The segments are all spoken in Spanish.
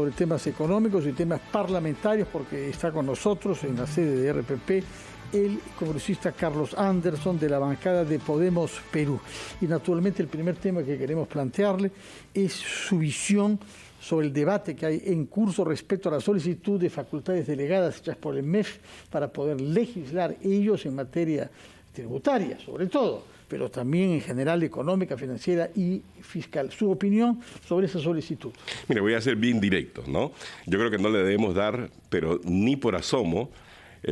sobre temas económicos y temas parlamentarios, porque está con nosotros en la sede de RPP el congresista Carlos Anderson de la bancada de Podemos Perú. Y naturalmente el primer tema que queremos plantearle es su visión sobre el debate que hay en curso respecto a la solicitud de facultades delegadas hechas por el MEF para poder legislar ellos en materia tributaria, sobre todo, pero también en general económica, financiera y fiscal. Su opinión sobre esa solicitud. Mire, voy a ser bien directo, ¿no? Yo creo que no le debemos dar, pero ni por asomo,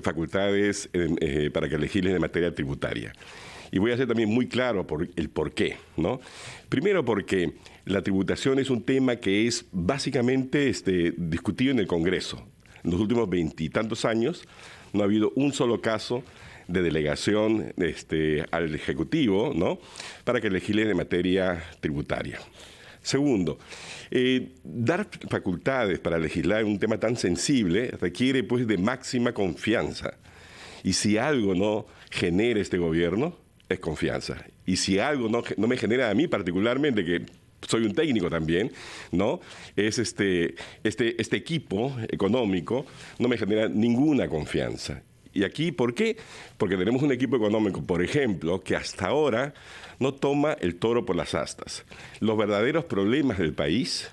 facultades para que legislen en materia tributaria. Y voy a ser también muy claro por el por qué, ¿no? Primero porque la tributación es un tema que es básicamente discutido en el Congreso. En los últimos 20 y tantos años no ha habido un solo caso de delegación al Ejecutivo, ¿no?, para que legisle en materia tributaria. Segundo, dar facultades para legislar en un tema tan sensible requiere pues de máxima confianza. Y si algo no genera este gobierno, es confianza. Y si algo no me genera a mí particularmente, que soy un técnico también, ¿no?, es este equipo económico no me genera ninguna confianza. ¿Y aquí por qué? Porque tenemos un equipo económico, por ejemplo, que hasta ahora no toma el toro por las astas. Los verdaderos problemas del país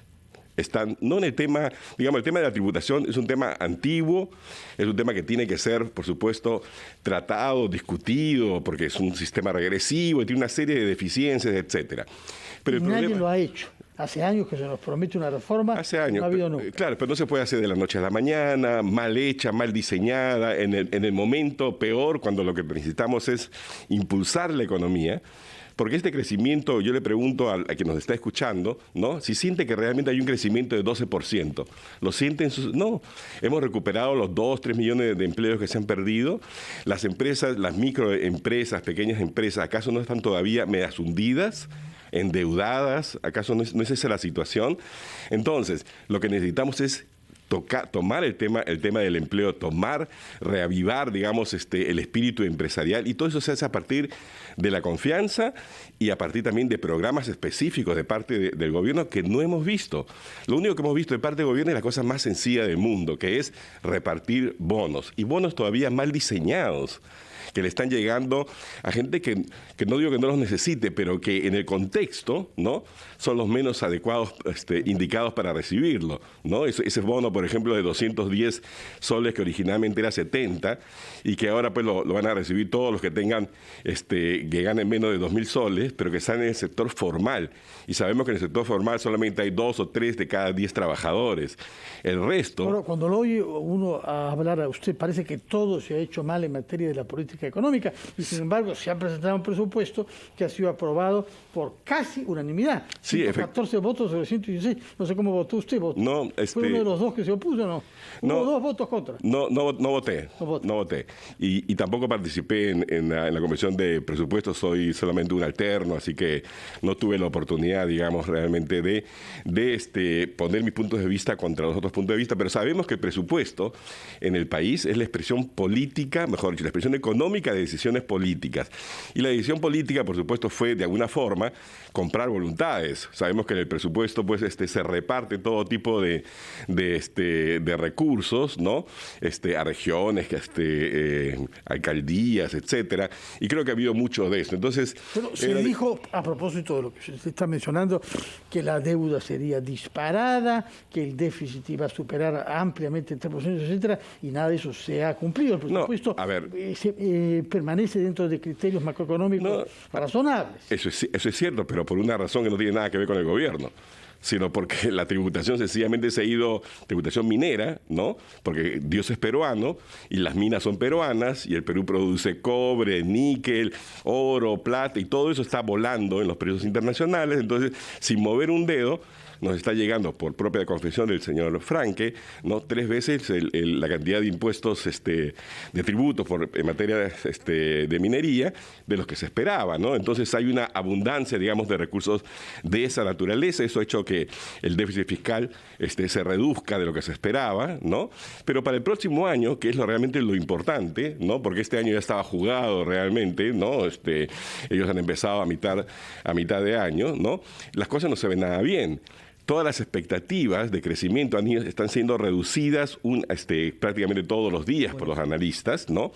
están no en el tema, digamos, el tema de la tributación es un tema antiguo, es un tema que tiene que ser, por supuesto, tratado, discutido, porque es un sistema regresivo y tiene una serie de deficiencias, etcétera. Pero el nadie problema lo ha hecho. Hace años que se nos promete una reforma. Hace años. No ha habido nunca. Claro, pero no se puede hacer de la noche a la mañana, mal hecha, mal diseñada, en el momento peor, cuando lo que necesitamos es impulsar la economía. Porque este crecimiento, yo le pregunto a quien nos está escuchando, ¿no?, si siente que realmente hay un crecimiento de 12%. ¿Lo sienten? No. Hemos recuperado los 2, 3 millones de empleos que se han perdido. Las empresas, las microempresas, pequeñas empresas, ¿acaso no están todavía medias hundidas, endeudadas? ¿Acaso no es esa la situación? Entonces, lo que necesitamos es tomar el tema del empleo, reavivar, digamos, el espíritu empresarial, y todo eso se hace a partir de la confianza y a partir también de programas específicos de parte del gobierno que no hemos visto. Lo único que hemos visto de parte del gobierno es la cosa más sencilla del mundo, que es repartir bonos, y bonos todavía mal diseñados, que le están llegando a gente que no digo que no los necesite, pero que en el contexto, ¿no?, son los menos adecuados, indicados para recibirlo, ¿no? Ese bono, por ejemplo, de 210 soles que originalmente era 70 y que ahora pues lo van a recibir todos los que tengan, que ganen menos de 2.000 soles, pero que están en el sector formal. Y sabemos que en el sector formal solamente hay 2 o 3 de cada 10 trabajadores. El resto... Ahora, cuando lo oye uno a hablar a usted, parece que todo se ha hecho mal en materia de la política económica, y sin embargo se ha presentado un presupuesto que ha sido aprobado por casi unanimidad. Sí, 14 votos sobre 116. No sé cómo votó usted. No, ¿Fue uno de los dos que se opuso o no? Hubo 2 votos contra. No voté. Y tampoco participé en la Comisión de Presupuestos, soy solamente un alterno, así que no tuve la oportunidad, digamos, realmente de poner mis puntos de vista contra los otros puntos de vista, pero sabemos que el presupuesto en el país es la expresión política, mejor dicho, la expresión económica de decisiones políticas. Y la decisión política, por supuesto, fue de alguna forma comprar voluntades. Sabemos que en el presupuesto pues se reparte todo tipo de recursos, ¿no?, a regiones, alcaldías, etcétera, y creo que ha habido mucho de esto. Entonces, pero se dijo, a propósito de lo que se está mencionando, que la deuda sería disparada, que el déficit iba a superar ampliamente el 3%, etcétera, y nada de eso se ha cumplido. El presupuesto permanece dentro de criterios macroeconómicos razonables. Eso es cierto, pero por una razón que no tiene nada que ver con el gobierno, sino porque la tributación sencillamente se ha ido, tributación minera, ¿no?, porque Dios es peruano y las minas son peruanas y el Perú produce cobre, níquel, oro, plata, y todo eso está volando en los precios internacionales. Entonces, sin mover un dedo, nos está llegando, por propia confesión del señor Franque, ¿no?, 3 veces la cantidad de impuestos, de tributos en materia de minería de los que se esperaba, ¿no? Entonces hay una abundancia, digamos, de recursos de esa naturaleza. Eso ha hecho que el déficit fiscal se reduzca de lo que se esperaba, ¿no? Pero para el próximo año, que es realmente lo importante, ¿no?, porque este año ya estaba jugado realmente, ¿no? Ellos han empezado a mitad de año, ¿no?, las cosas no se ven nada bien. todas las expectativas de crecimiento están siendo reducidas prácticamente todos los días por los analistas, ¿no?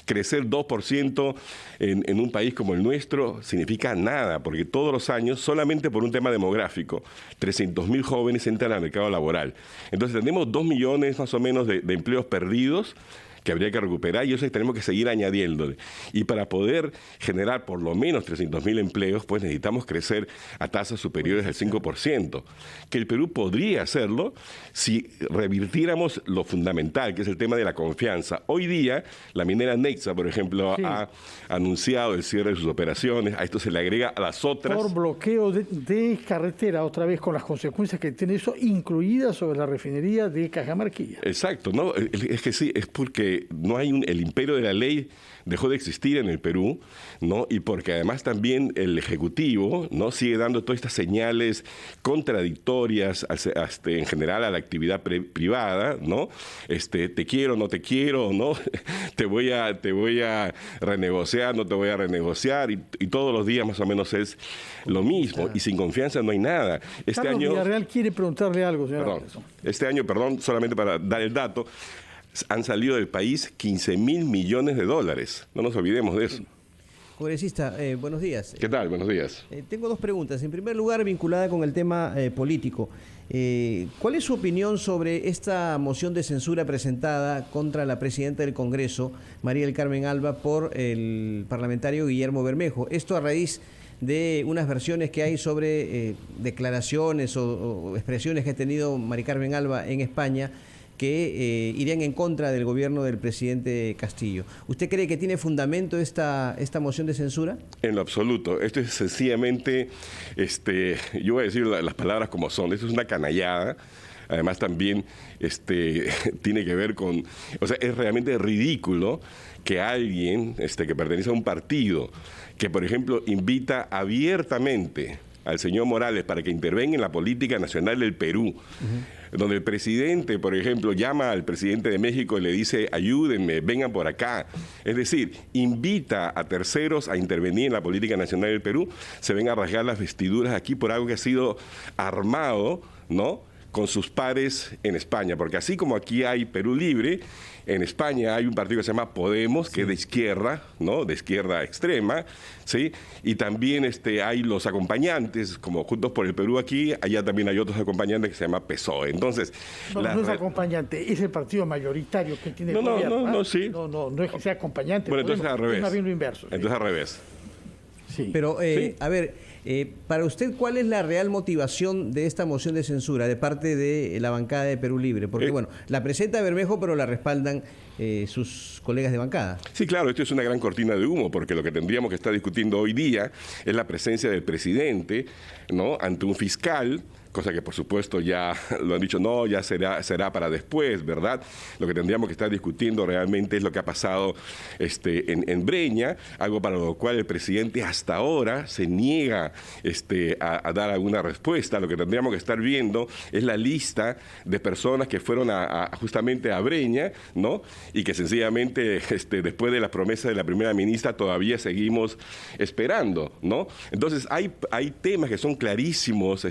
Crecer 2% en un país como el nuestro significa nada, porque todos los años, solamente por un tema demográfico, 300.000 jóvenes entran al mercado laboral. Entonces tenemos 2 millones más o menos de empleos perdidos que habría que recuperar, y eso tenemos que seguir añadiéndole. Y para poder generar por lo menos 300.000 empleos, pues necesitamos crecer a tasas superiores al 5%, que el Perú podría hacerlo si revirtiéramos lo fundamental, que es el tema de la confianza. Hoy día, la minera Nexa, por ejemplo, ha anunciado el cierre de sus operaciones, a esto se le agrega a las otras. Por bloqueo de carretera, otra vez con las consecuencias que tiene eso, incluida sobre la refinería de Cajamarquilla. Exacto, ¿no? Es que sí, es porque no hay el imperio de la ley dejó de existir en el Perú, ¿no? Y porque además también el Ejecutivo, ¿no?, sigue dando todas estas señales contradictorias en general a la actividad privada, ¿no? Te quiero, no te quiero, ¿no? te voy a renegociar, no te voy a renegociar, y todos los días más o menos es lo mismo, y sin confianza no hay nada. Carlos Villarreal quiere preguntarle algo, señor. Este año, solamente para dar el dato, han salido del país 15.000 millones de dólares. No nos olvidemos de eso. Congresista, buenos días. ¿Qué tal? Buenos días. Tengo dos preguntas. En primer lugar, vinculada con el tema político. ¿Cuál es su opinión sobre esta moción de censura presentada contra la presidenta del Congreso, María del Carmen Alba, por el parlamentario Guillermo Bermejo? Esto a raíz de unas versiones que hay sobre declaraciones o expresiones que ha tenido María Carmen Alba en España, que irían en contra del gobierno del presidente Castillo. ¿Usted cree que tiene fundamento esta moción de censura? En lo absoluto. Esto es sencillamente, yo voy a decir las palabras como son, esto es una canallada. Además también tiene que ver con, es realmente ridículo que alguien que pertenece a un partido que, por ejemplo, invita abiertamente al señor Morales para que intervenga en la política nacional del Perú, donde el presidente, por ejemplo, llama al presidente de México y le dice, ayúdenme, vengan por acá. Es decir, invita a terceros a intervenir en la política nacional del Perú, se ven a rasgar las vestiduras aquí por algo que ha sido armado, ¿no?, con sus pares en España, porque así como aquí hay Perú Libre, en España hay un partido que se llama Podemos, que es de izquierda, ¿no?, de izquierda extrema, ¿sí? Y también hay los acompañantes, como Juntos por el Perú aquí, allá también hay otros acompañantes que se llama PSOE. Entonces, no es acompañante, es el partido mayoritario que tiene el gobierno. No es que sea acompañante. Bueno, entonces al revés. Es más bien lo inverso. Entonces al revés. Sí. Pero, a ver, para usted, ¿cuál es la real motivación de esta moción de censura de parte de la bancada de Perú Libre? Porque, bueno, la presenta Bermejo, pero la respaldan sus colegas de bancada. Sí, claro, esto es una gran cortina de humo, porque lo que tendríamos que estar discutiendo hoy día es la presencia del presidente, ¿no?, ante un fiscal, cosa que por supuesto ya lo han dicho, no, ya será para después, ¿verdad? Lo que tendríamos que estar discutiendo realmente es lo que ha pasado en Breña, algo para lo cual el presidente hasta ahora se niega a dar alguna respuesta. Lo que tendríamos que estar viendo es la lista de personas que fueron justamente a Breña, ¿no?, y que sencillamente después de las promesas de la primera ministra todavía seguimos esperando, ¿no? Entonces hay temas que son clarísimos,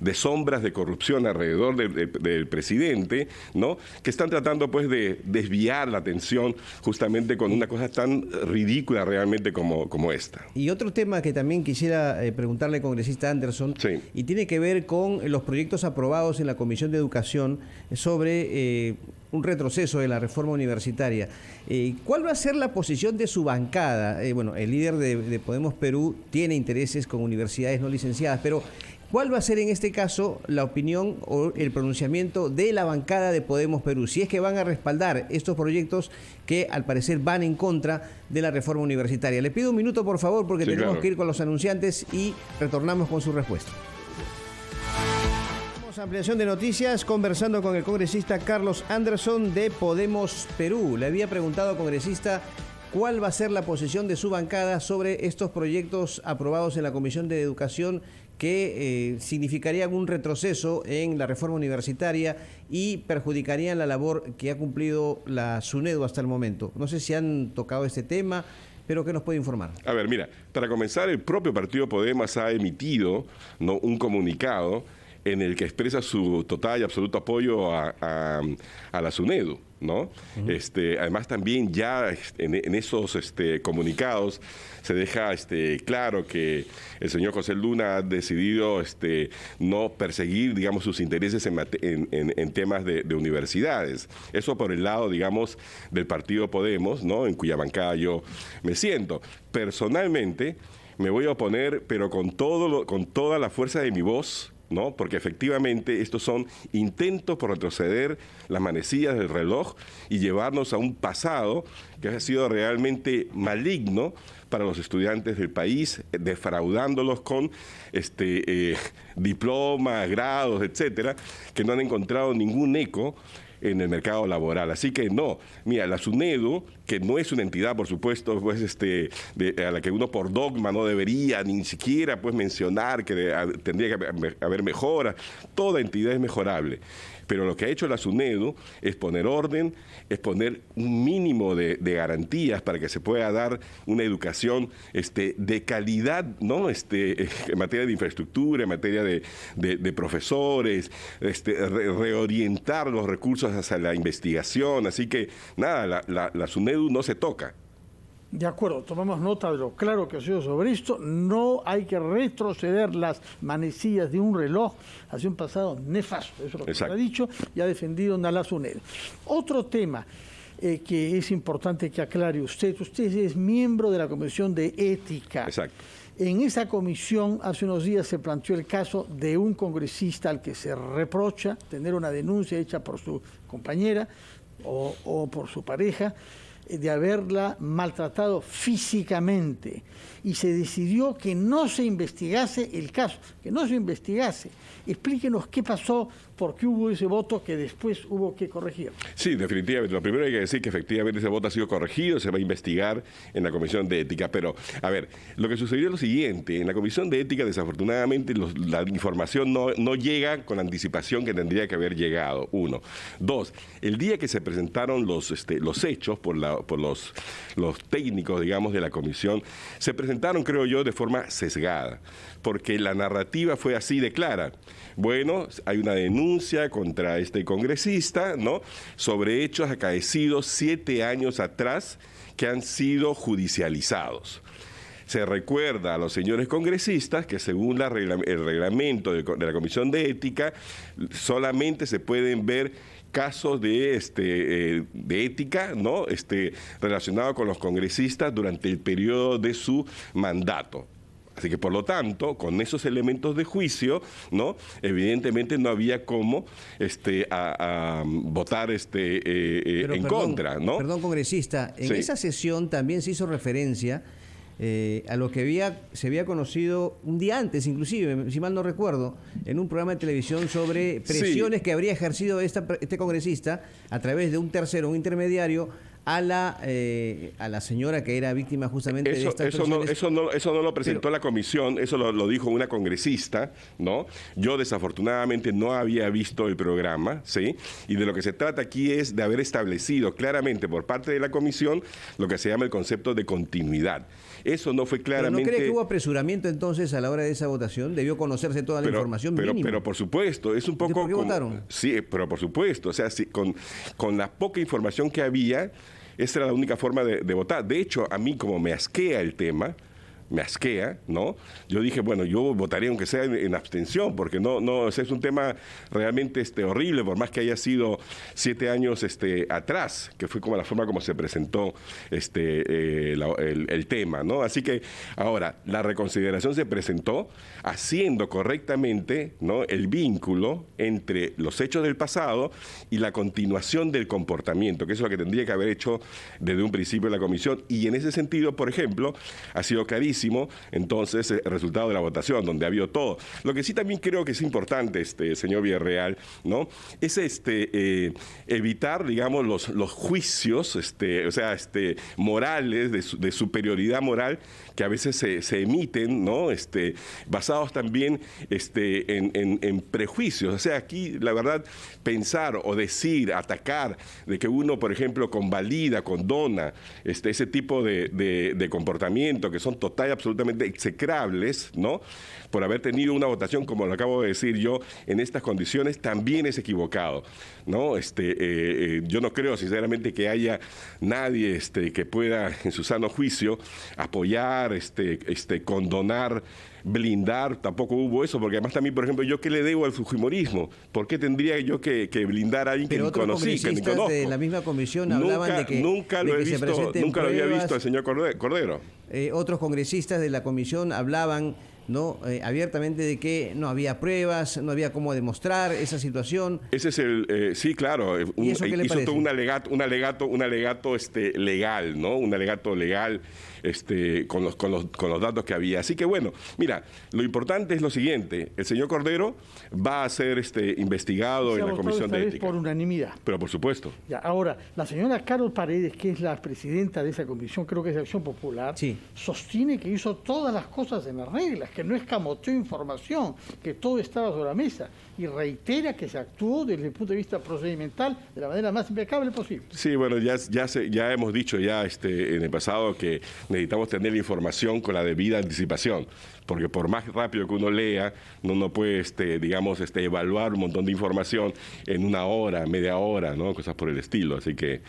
de sombras de corrupción alrededor del presidente, ¿no?, que están tratando pues de desviar la atención justamente con una cosa tan ridícula realmente como esta. Y otro tema que también quisiera preguntarle al congresista Anderson, sí, y tiene que ver con los proyectos aprobados en la Comisión de Educación sobre un retroceso de la reforma universitaria. ¿Cuál va a ser la posición de su bancada? Bueno, el líder de Podemos Perú tiene intereses con universidades no licenciadas, pero ¿cuál va a ser en este caso la opinión o el pronunciamiento de la bancada de Podemos Perú? Si es que van a respaldar estos proyectos que al parecer van en contra de la reforma universitaria. Le pido un minuto, por favor, porque tenemos que ir con los anunciantes y retornamos con su respuesta. Ampliación de noticias, conversando con el congresista Carlos Anderson de Podemos Perú. Le había preguntado, congresista, ¿cuál va a ser la posición de su bancada sobre estos proyectos aprobados en la Comisión de Educación que significarían un retroceso en la reforma universitaria y perjudicarían la labor que ha cumplido la SUNEDU hasta el momento? No sé si han tocado este tema, pero ¿qué nos puede informar? A ver, mira, para comenzar, el propio partido Podemos ha emitido, ¿no?, un comunicado en el que expresa su total y absoluto apoyo a la SUNEDU, ¿no? Además también ya en esos comunicados se deja claro que el señor José Luna ha decidido no perseguir, digamos, sus intereses en temas de universidades. Eso por el lado, digamos, del partido Podemos, ¿no? En cuya bancada yo me siento. Personalmente me voy a oponer, pero con toda la fuerza de mi voz, ¿no? Porque efectivamente estos son intentos por retroceder las manecillas del reloj y llevarnos a un pasado que ha sido realmente maligno para los estudiantes del país, defraudándolos con diplomas, grados, etcétera, que no han encontrado ningún eco en el mercado laboral. Así que no, mira, la SUNEDU, que no es una entidad, por supuesto, pues, a la que uno por dogma no debería ni siquiera pues, mencionar que tendría que haber mejoras, toda entidad es mejorable. Pero lo que ha hecho la SUNEDU es poner orden, es poner un mínimo de garantías para que se pueda dar una educación de calidad, ¿no? En materia de infraestructura, en materia de profesores, reorientar los recursos hacia la investigación. Así que, nada, la SUNEDU no se toca. De acuerdo, tomamos nota de lo claro que ha sido sobre esto. No hay que retroceder las manecillas de un reloj hacia un pasado nefasto. Eso es lo que se ha dicho y ha defendido Nala SUNEDU. Otro tema que es importante que aclare usted. Usted es miembro de la Comisión de Ética. Exacto. En esa comisión hace unos días se planteó el caso de un congresista al que se reprocha tener una denuncia hecha por su compañera o por su pareja, de haberla maltratado físicamente, y se decidió que no se investigase el caso, que no se investigase. Explíquenos qué pasó, por qué hubo ese voto que después hubo que corregir. Sí, definitivamente. Lo primero hay que decir que efectivamente ese voto ha sido corregido, se va a investigar en la Comisión de Ética. Pero, a ver, lo que sucedió es lo siguiente. En la Comisión de Ética, desafortunadamente, la información no llega con la anticipación que tendría que haber llegado, uno. Dos, el día que se presentaron los hechos por los técnicos, digamos, de la comisión, se presentaron, creo yo, de forma sesgada, porque la narrativa fue así de clara. Bueno, hay una denuncia contra este congresista, ¿no?, sobre hechos acaecidos 7 años atrás que han sido judicializados. Se recuerda a los señores congresistas que según el reglamento de la Comisión de Ética solamente se pueden ver casos de ética, ¿no?, relacionados con los congresistas durante el periodo de su mandato. Así que, por lo tanto, con esos elementos de juicio, ¿no?, evidentemente no había cómo votar en contra, ¿no? Perdón, congresista, en esa sesión también se hizo referencia a lo que se había conocido un día antes, inclusive, si mal no recuerdo, en un programa de televisión sobre presiones que habría ejercido este congresista a través de un tercero, un intermediario, a la señora que era víctima justamente de estas presiones. Eso no lo presentó la comisión, eso lo dijo una congresista, ¿no? Yo desafortunadamente no había visto el programa, ¿sí? Y de lo que se trata aquí es de haber establecido claramente por parte de la comisión lo que se llama el concepto de continuidad. Eso no fue claramente... ¿Pero no cree que hubo apresuramiento entonces a la hora de esa votación? ¿Debió conocerse toda la información mínima? Pero por supuesto, es un poco... ¿Por qué votaron? Sí, pero por supuesto, o sea, sí, con la poca información que había, esa era la única forma de votar. De hecho, a mí como me asquea el tema, ¿no? Yo dije, bueno, yo votaría aunque sea en abstención, porque no, es un tema realmente horrible, por más que haya sido 7 años atrás, que fue como la forma como se presentó el tema, ¿no? Así que ahora, la reconsideración se presentó haciendo correctamente, ¿no?, el vínculo entre los hechos del pasado y la continuación del comportamiento, que eso es lo que tendría que haber hecho desde un principio la comisión, y en ese sentido, por ejemplo, ha sido clarísimo entonces el resultado de la votación, donde ha habido todo. Lo que sí también creo que es importante, señor Villarreal, ¿no?, es evitar, digamos, los juicios, morales, de superioridad moral, que a veces se emiten, ¿no?, basados también en prejuicios. O sea, aquí, la verdad, pensar o decir, atacar, de que uno, por ejemplo, convalida, condona ese tipo de comportamiento que son totalmente pantalla absolutamente execrables, ¿no? Por haber tenido una votación, como lo acabo de decir yo, en estas condiciones, también es equivocado, ¿no? Yo no creo, sinceramente, que haya nadie que pueda, en su sano juicio, apoyar, condonar, blindar. Tampoco hubo eso, porque además también, por ejemplo, ¿yo qué le debo al fujimorismo? ¿Por qué tendría yo que blindar a alguien que ni conocí, que ni conozco? De la misma comisión hablaban de que nunca lo había visto al señor Cordero. Otros congresistas de la comisión hablaban, ¿no? Abiertamente de que no había pruebas, no había cómo demostrar esa situación. Ese es sí, claro. ¿Y eso qué le parece? Hizo todo un alegato legal, ¿no? Un alegato legal con los datos que había. Así que bueno, mira, lo importante es lo siguiente: el señor Cordero va a ser investigado en la Comisión de Ética. Por unanimidad. Pero por supuesto. Ya, ahora, la señora Carol Paredes, que es la presidenta de esa comisión, creo que es de Acción Popular, sí, sostiene que hizo todas las cosas en las reglas, que no escamoteó información, que todo estaba sobre la mesa, y reitera que se actuó desde el punto de vista procedimental de la manera más impecable posible. Sí, bueno, ya hemos dicho en el pasado que necesitamos tener la información con la debida anticipación, porque por más rápido que uno lea, uno puede, evaluar un montón de información en una hora, media hora, ¿no? Cosas por el estilo, así que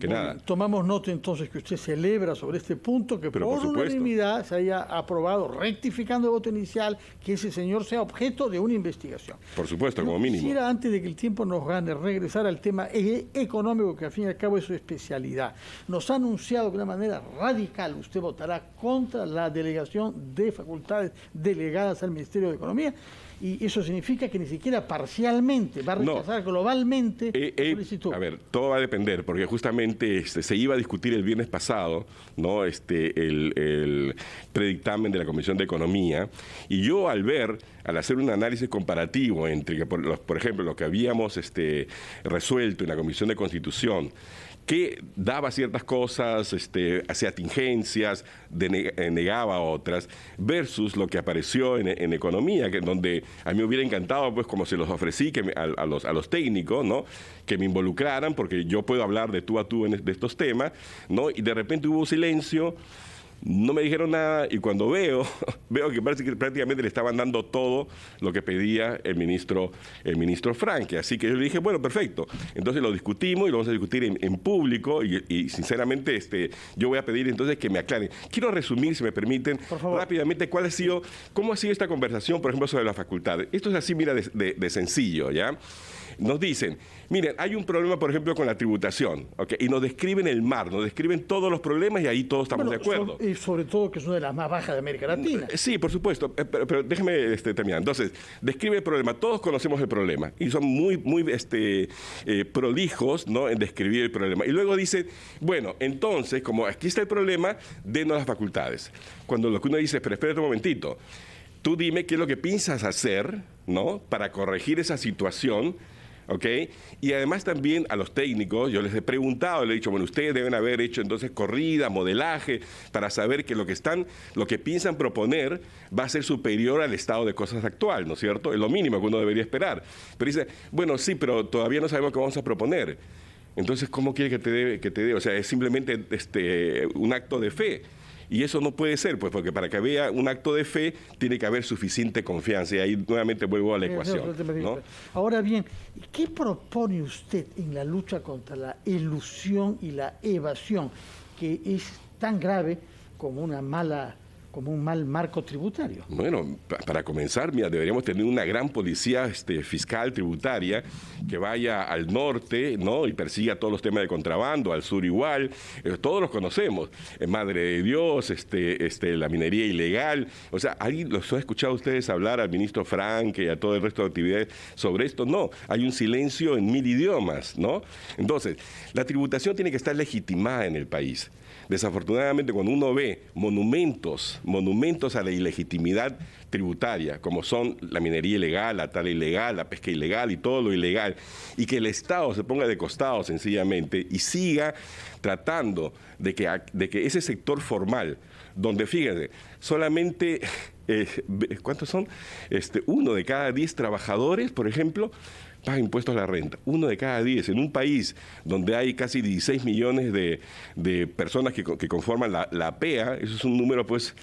nada. Tomamos nota entonces que usted celebra sobre este punto que por unanimidad se haya aprobado, rectificando el voto inicial, que ese señor sea objeto de una investigación. Por supuesto, como mínimo. Quisiera, antes de que el tiempo nos gane, regresar al tema económico, que al fin y al cabo es su especialidad. Nos ha anunciado de una manera radical usted votará contra la delegación de facultades delegadas al Ministerio de Economía, y eso significa que ni siquiera parcialmente va a rechazar globalmente la solicitud. A ver, todo va a depender, porque justamente se iba a discutir el viernes pasado, ¿no? El predictamen de la Comisión de Economía, y yo al hacer un análisis comparativo entre, por ejemplo, lo que habíamos resuelto en la Comisión de Constitución, que daba ciertas cosas, hacía tingencias, negaba otras, versus lo que apareció en economía, donde a mí me hubiera encantado, pues, como se los ofrecí a los técnicos, ¿no? Que me involucraran, porque yo puedo hablar de tú a tú de estos temas, ¿no? Y de repente hubo silencio. No me dijeron nada, y cuando veo que prácticamente le estaban dando todo lo que pedía el ministro Franque. Así que yo le dije, bueno, perfecto. Entonces lo discutimos y lo vamos a discutir en público, y sinceramente yo voy a pedir entonces que me aclaren. Quiero resumir, si me permiten, rápidamente cómo ha sido esta conversación, por ejemplo, sobre las facultades. Esto es así, mira, de sencillo, ¿ya? Nos dicen, miren, hay un problema, por ejemplo, con la tributación, ¿okay? Y nos describen el mar, nos describen todos los problemas, y ahí todos estamos de acuerdo. Y sobre todo que es una de las más bajas de América Latina. Sí, por supuesto, pero déjeme terminar. Entonces, describe el problema, todos conocemos el problema, y son muy prolijos, ¿no?, en describir el problema. Y luego dice, bueno, entonces, como aquí está el problema, denos las facultades. Cuando lo que uno dice, pero espérate un momentito, tú dime qué es lo que piensas hacer, ¿no?, para corregir esa situación, ¿ok? Y además también a los técnicos, yo les he preguntado, les he dicho, bueno, ustedes deben haber hecho entonces corrida, modelaje, para saber que lo que piensan proponer va a ser superior al estado de cosas actual, ¿no es cierto? Es lo mínimo que uno debería esperar. Pero dice, bueno, sí, pero todavía no sabemos qué vamos a proponer. Entonces, ¿cómo quiere que te dé? O sea, es simplemente un acto de fe. Y eso no puede ser, pues, porque para que haya un acto de fe tiene que haber suficiente confianza. Y ahí nuevamente vuelvo a la ecuación, ¿no? Ahora bien, ¿qué propone usted en la lucha contra la elusión y la evasión, que es tan grave como un mal marco tributario? Bueno, para comenzar, mira, deberíamos tener una gran policía fiscal tributaria que vaya al norte, ¿no?, y persiga todos los temas de contrabando, al sur igual, todos los conocemos, Madre de Dios, la minería ilegal. O sea, ¿alguien los ha escuchado a ustedes hablar al ministro Franque y a todo el resto de actividades sobre esto? No, hay un silencio en 1000 idiomas, ¿no? Entonces, la tributación tiene que estar legitimada en el país. Desafortunadamente, cuando uno ve monumentos a la ilegitimidad tributaria, como son la minería ilegal, la tala ilegal, la pesca ilegal y todo lo ilegal, y que el Estado se ponga de costado sencillamente y siga tratando de que ese sector formal, donde, fíjense, solamente, ¿cuántos son? 1 de cada 10 trabajadores, por ejemplo, paga impuestos a la renta. 1 de cada 10. En un país donde hay casi 16 millones de personas que conforman la PEA, eso es un número, pues,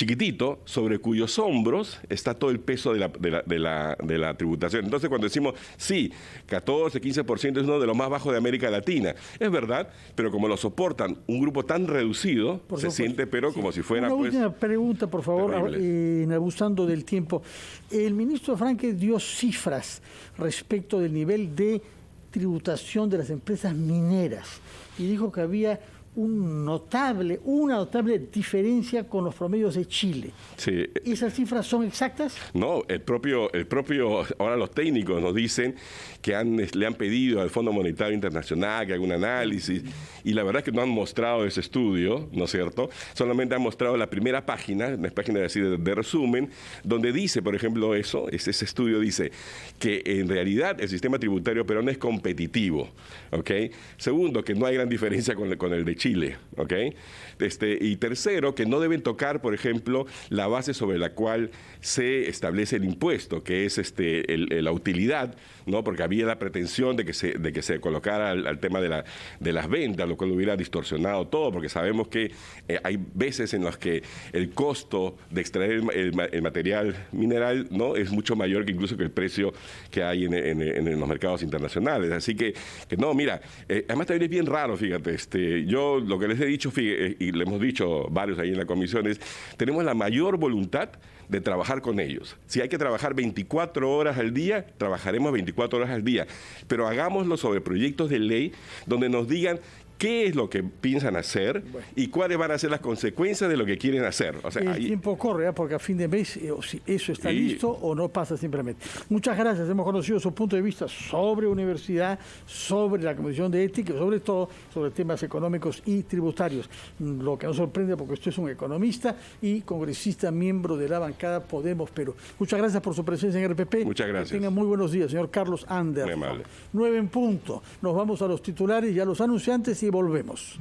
chiquitito sobre cuyos hombros está todo el peso de la tributación. Entonces, cuando decimos, sí, 14, 15% es uno de los más bajos de América Latina, es verdad, pero como lo soportan un grupo tan reducido, se siente, pero como si fuera... Una última pregunta, por favor, abusando del tiempo. El ministro Franque dio cifras respecto del nivel de tributación de las empresas mineras y dijo que había una notable diferencia con los promedios de Chile. Sí. ¿Esas cifras son exactas? No, el propio, ahora los técnicos nos dicen que le han pedido al Fondo Monetario Internacional que haga un análisis, y la verdad es que no han mostrado ese estudio, ¿no es cierto? Solamente han mostrado la primera página, una página de resumen, donde dice, por ejemplo, ese estudio dice que en realidad el sistema tributario peruano es competitivo, ¿ok? Segundo, que no hay gran diferencia con el de Chile, ¿ok? Y tercero, que no deben tocar, por ejemplo, la base sobre la cual se establece el impuesto, que es la utilidad, ¿no? Porque había la pretensión de que se colocara al tema de las ventas, lo cual hubiera distorsionado todo, porque sabemos que hay veces en las que el costo de extraer el material mineral, ¿no?, es mucho mayor que incluso que el precio que hay en los mercados internacionales. Así que no, mira, además también es bien raro, fíjate, yo lo que les he dicho, y le hemos dicho varios ahí en la comisión, es tenemos la mayor voluntad de trabajar con ellos. Si hay que trabajar 24 horas al día, trabajaremos 24 horas al día, pero hagámoslo sobre proyectos de ley donde nos digan qué es lo que piensan hacer y cuáles van a ser las consecuencias de lo que quieren hacer. O sea, el tiempo corre, porque a fin de mes si eso está listo o no pasa simplemente. Muchas gracias. Hemos conocido su punto de vista sobre universidad, sobre la Comisión de Ética, sobre todo sobre temas económicos y tributarios. Lo que nos sorprende, porque usted es un economista y congresista, miembro de la bancada Podemos Perú. Muchas gracias por su presencia en RPP. Muchas gracias. Que tenga muy buenos días, señor Carlos Anderson. 9 en punto. Nos vamos a los titulares y a los anunciantes y volvemos.